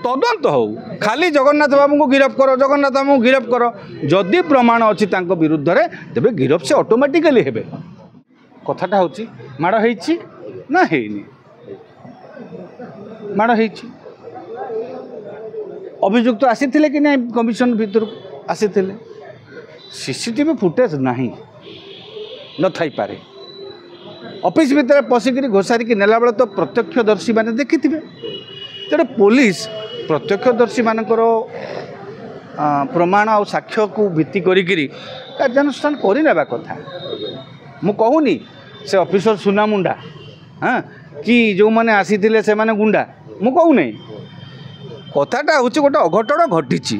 तदंत हो खाली जगन्नाथ बाबू को गिरफ्त कर जगन्नाथ बाबू को गिरफ्त कर जदि प्रमाण अच्छी विरुद्ध में तेज गिरफ्त से ऑटोमेटिकली हे कथाटा हूँ माड़ होती ना हैनी माड़ होती अभियुक्त आसी कि ना कमिशन भीतर आसी सीसीटीवी फुटेज नहीं न थी पारे ऑफिस भीतर पशिकी घोषारिकी नेला बेले तो प्रत्यक्षदर्शी मैंने देखी थे तेरे पुलिस प्रत्यक्षदर्शी मानकर प्रमाण और साक्ष्य को भित्ति करी कार्यानुष्ठान करने कथा मु कहूनी से ऑफिसर सुना मुंडा हाँ कि जो मैंने आसी से माने गुंडा मु कहूनी कथाटा हूँ गोटे अघटन घटी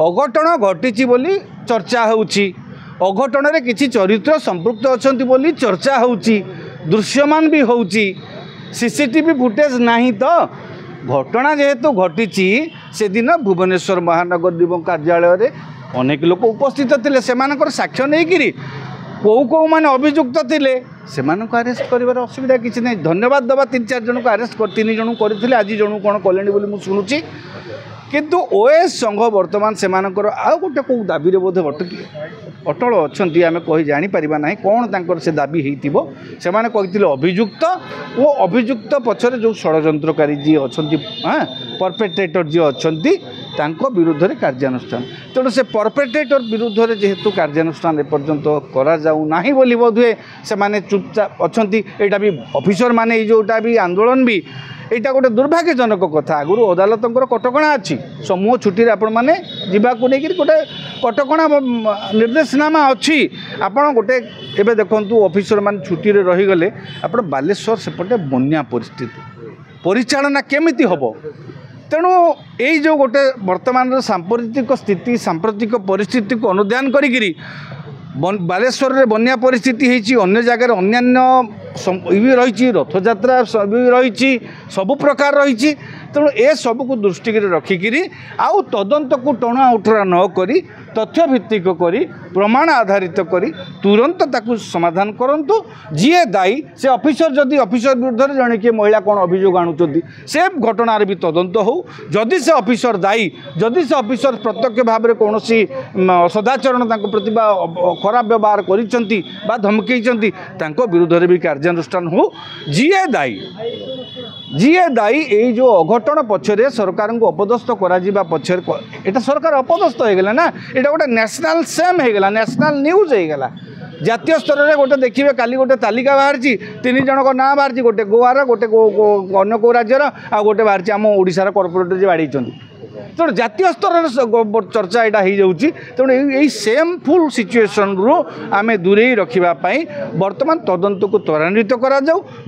अघटन घटी बोली चर्चा होउची अघटन रे किछि चरित्र संपृक्त अछंती बोली चर्चा होउची दृश्यमान भी होउची सीसीटीवी फुटेज नहीं तो घटना जेहेतु घटी से दिन भुवनेश्वर महानगर निगम कार्यालय रे अनेक लोक उपस्थित थिले सेमानकर साक्ष्य नहीं कौ माने अभियुक्त थिले सेमानक अरेस्ट करिवार असुविधा किछि नहीं धन्यवाद दबा 3-4 जन को अरेस्ट कर 3 जन करथिले आज जन कोन कलेनी बोली मु सुनुची किंतु ओएस संघ वर्तमान सेमानकर आउ गोटे कौ दाबी रे बोधे अटल अच्छा आम कही जापर ना कौन तांकर से दाबी होइतिबो सेमाने कहिथिले अभियुक्त वो अभियुक्त पछरे जो षड्यंत्रकारी जी अच्छी हाँ परपेट्रेटर जी अच्छी तांको विरुद्ध रे कार्यानुष्ठान तेणु से परपेट्रेटर विरुद्ध रे जेहेतु कार्यानुष्ठान एपर्यंत करा जाऊ नाही बोली बोधे से माने चुपचाप अच्छी एटा भी ऑफिसर माने जोटा भी आंदोलन भी यहाँ गोटे दुर्भाग्यजनक कथा आगुरी अदालत कटकणा अच्छी समूह छुट्टी आपण मैंने जावाक नहीं गोटे कटकणा निर्देशनामा अच्छी आपण गोटे एवं देखु ऑफिसर मान छुट्टी रहीगले आप बालेश्वर सेपटे बन्या परिस्थिति परिचालना केमिति हम तेणु यही जो गोटे वर्तमान सांप्रतिक स्थिति सांप्रतिक परिस्थिति को अनुध्यान करी बालेश्वर रे बन्या परिस्थिति होती अन्य जगह अन्य भी रही रथयात्रा भी रही सबु प्रकार रही तेणु ए सब को दृष्टि रखिकी आउ तदंत को टणा उठरा न करी तथ्य भित्तिक करी प्रमाण आधारित करी तुरंत ताकू समाधान करंतु जीए दायी से ऑफिसर जदि ऑफिसर विरुद्ध जड़े किए महिला कौन अभियोग आणुचंती से घटनार भी तदंत हो जदि से ऑफिसर दायी जदि से ऑफिसर प्रत्यक्ष भाव में कौन सदाचरण प्रति खराब व्यवहार करिसेंती बा धमकेइसेंती तांको विरुद्ध भी कार्यानुष्ठान हो जीए दायी यही जो अघटन पछरे सरकार को अपदस्थ करा पछरे एटा सरकार अपदस्थ हो गला ना एटा गोटे नेशनल सेम हो गला नेशनल न्यूज हो गला जातीय स्तर में गोटे देखिए काली गोटे तालिका बाहरी 3 जन को ना बाहरी गोटे गोवार गोटे अन्य को राज्यर आ गोटे बाहरी आम ओडिशार कॉर्पोरेटर जे बाड़ी तेणु जातीय स्तर चर्चा यहाँ हो तेणु यही सेम फुल सिचुएसन रु आम दूरे रखापी बर्तमान तदंत को त्वरान्वित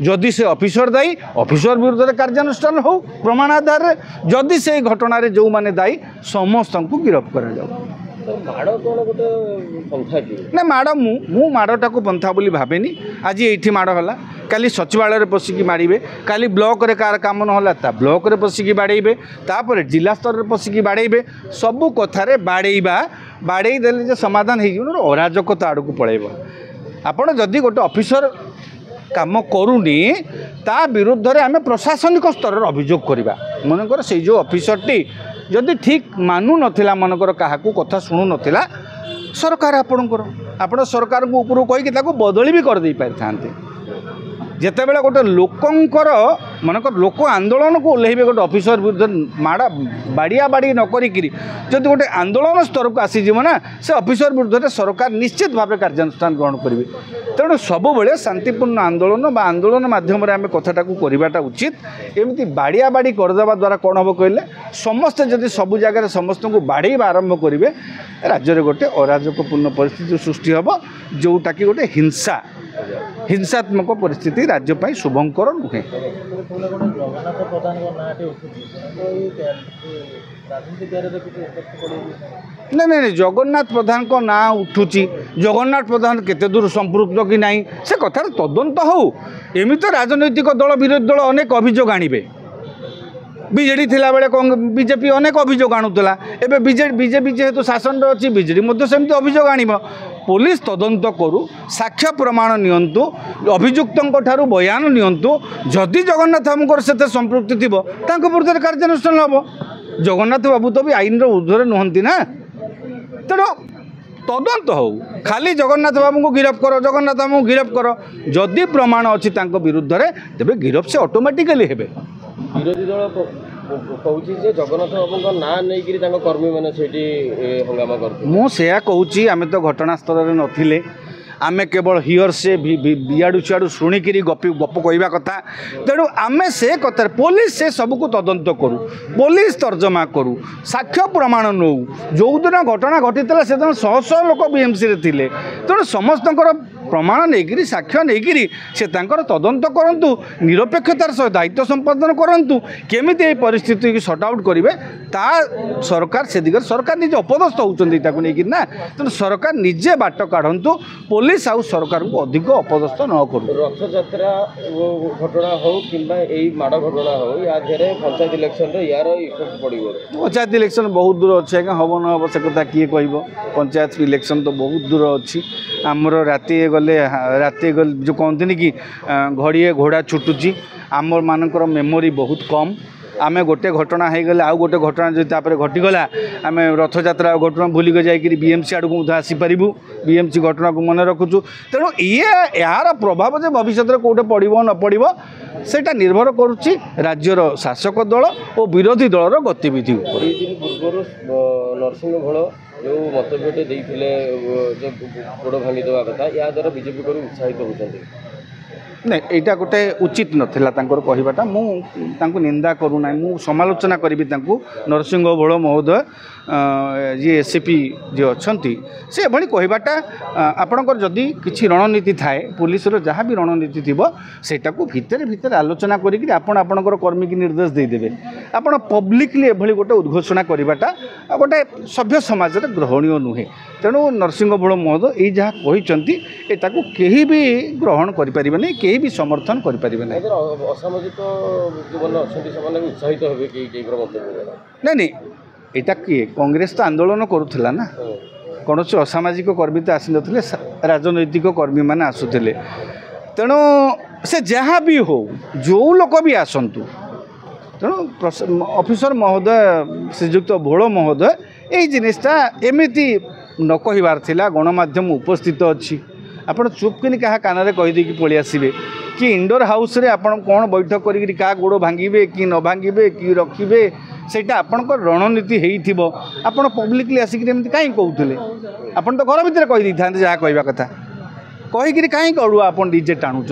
जदि से ऑफिसर दायी ऑफिसर विरुद्ध कार्यानुष्ठान हो प्रमाण आधार जदि से घटना जो मैंने दायी समस्त को गिरफ्त कर ना माड़ मु माड़टा को पंथा बोली भावेनी आज ये माड़ है काली सचिवालय पशिकी मारे काली ब्लॉक रे कार काम ना ब्लॉक रे पशिकी बाड़े तापर जिला स्तर में पशिकी बाड़े सबू कथार बाड़े देले समाधान हो अराजकता आड़ को पलैब आपड़ जदि गोटे ऑफिसर काम करूनी ता विरुद्ध रे आमे प्रशासनिक स्तर अभियोग करवा मनकर से जो ऑफिसरटी जदि ठीक मानु नथिला मनकर काहाकू कथा शुणु नथिला सरकार आपण सरकार को ऊपर कहीकि बदली भी कर दे पारि थांते जिते बड़े गोटे लोकंकर मनकर लोक आंदोलन को ओह्लैबे गोटे ऑफिसर विरुद्ध माड़ा बाड़िया बाड़ी न करी जदि गोटे आंदोलन स्तर को आसीजिव ना से ऑफिसर विरुद्ध सरकार निश्चित भाव कार्यानुष्ठान ग्रहण करेंगे तेणु सबुबले शांतिपूर्ण आंदोलन बा आंदोलन माध्यम आम कथाटा को करवाटा उचित एमती बाड़िया बाड़ी करदेवा द्वारा कौन हम कहले समस्ते जदि सबू जगह समस्त को बाड़ेवा आरंभ करेंगे राज्य में गोटे अराजकपूर्ण परिस्थिति सृष्टि हम जोटा कि गोटे हिंसात्मक परिस्थिति राज्यपाई शुभंकर नुहे नहीं जगन्नाथ प्रधान को ना उठुची जगन्नाथ प्रधान केते दूर संपृक्त कि नहीं से कथार तदंत हो एमती राजनैतिक दल विरोधी दल अनेक अभियोग आणवे बीजेडी थिला बेले बीजेपी अनेक अभियोग आणुला एबे बीजेपी जेहेतु शासन अच्छी बीजेडी सेमती अभियोग आण पुलिस तदंत करू साक्ष्य प्रमाण नियंतु अभियुक्तों ठारू बयान नियंतु जदि जगन्नाथ हमको से संपृक्ति थी विरुद्ध कार्यानुष्ठान हम जगन्नाथ बाबू तो भी आईन ऊर्ध्वर नुहति ना तेणु तदंत हो खाली जगन्नाथ बाबू को गिरफ्त कर जगन्नाथ बाबू को गिरफ्त कर जदि प्रमाण अच्छी विरुद्ध में तेज गिरफ्त से ऑटोमेटिकली हे विरोधी दल कहूँ जगन्नाथ बाबू ना नहीं कर्मी मैंने हंगामा कर मुझे कहूँ आम तो घटनास्थल में नथिले आमे केवल हियर से इाड़ू सियाड़ू शुणिक गप कहवा कथा तेणु आम से कथा पुलिस से सबको तदंत करूँ पुलिस तर्जमा करूँ साक्ष्य प्रमाण नौ जो दिन घटना घटी से शह शह लोक बीएमसी थे तेणु समस्त प्रमाण नहीं साक्ष्य नहीं से तदंत करूँ निरपेक्षतार सह दायित्व संपादन करूँ केमी परिस्थिति की सर्ट आउट करेंगे ता सरकार से दिगरे सरकार निजे अपदस्थ होती ना तेणु सरकार निजे बाट काढ़ु पुलिस आउ सरकार को अधिक अपदस्थ न करूँ रथ यात्रा घटना हो कि माड़ घटना हो या पंचायत इलेक्शन यार इफेक्ट पड़ो पंचायत इलेक्शन बहुत दूर अच्छे आज्ञा हम न हम से कथा किए कह पंचायत इलेक्शन तो बहुत दूर अच्छी आमर राति गले जो कहते कि घड़िए घोड़ा छुटुची आमर मानकर मेमोरी बहुत कम आमे गोटे घटना हो गले आउ गोटे घटना जो घटीगला आम रथ यात्रा घटना भूलिक जाकि बीएमसी आड़ को आसीपारू बीएमसी घटना को मन रखुचु तेणु ये यार प्रभाव जो भविष्य में कौटे पड़ो न पड़ो सेटा निर्भर करुच्ची राज्यर शासक दल और विरोधी दलर गतिविधि पूर्व नरसिंह भोल जो मतभेद देते गोड़ भांगीदेवा कथा या द्वारा बीजेपी को उत्साहित होती नहीं यहाँ गोटे उचित नाला कहवाटा मुझे निंदा करूना मु समालोचना करी नरसिंह भोल महोदय जी एससीपी जी अच्छा से भाई कहवाटा आपणकर जदि किसी रणनीति थाए पुलिस जहाँ भी रणनीति थी सेटा को भितर भितर आलोचना करी आपणकर कर्मी की निर्देश देदेवे आपण पब्लिकली एभली गोटे उद्घोषणा करवाटा गोटे सभ्य समाज में ग्रहणीय नुहे तेणु नरसिंह भोल महोदय ये जहाँ कहते एटाको कहीं भी ग्रहण करें कहीं भी समर्थन करें असामाजिक जो अच्छा उत्साहित नहीं नहीं यहाँ किए कांग्रेस तो आंदोलन करूला ना कौन से असामाजिक कर्मी तो आसी नथिले राजनैतिक कर्मी मैंने आसुले तेणु से जहाँ भी हो जो लोक भी आसतु तेणु ऑफिसर महोदय श्रीजुक्त भोल महोदय यही जिनिसटा एमती न कहबार थिला गणमाध्यम उपस्थित अच्छी आपड़ चुप कि क्या कान कहीदे पलि आसबे कि इंडोर हाउस रे आपण कौन बैठक करी क्या गोड़ भांगे कि न भांगे कि रखिए सेटा आपणकर रणनीति होइथिबो आपण पब्लिकली आसिक एमती कहीं कहते आपण तो घर भितर कही था जहाँ कहवा कथा कहीकि कहीं कड़ुआ आप डीजे टाणुंट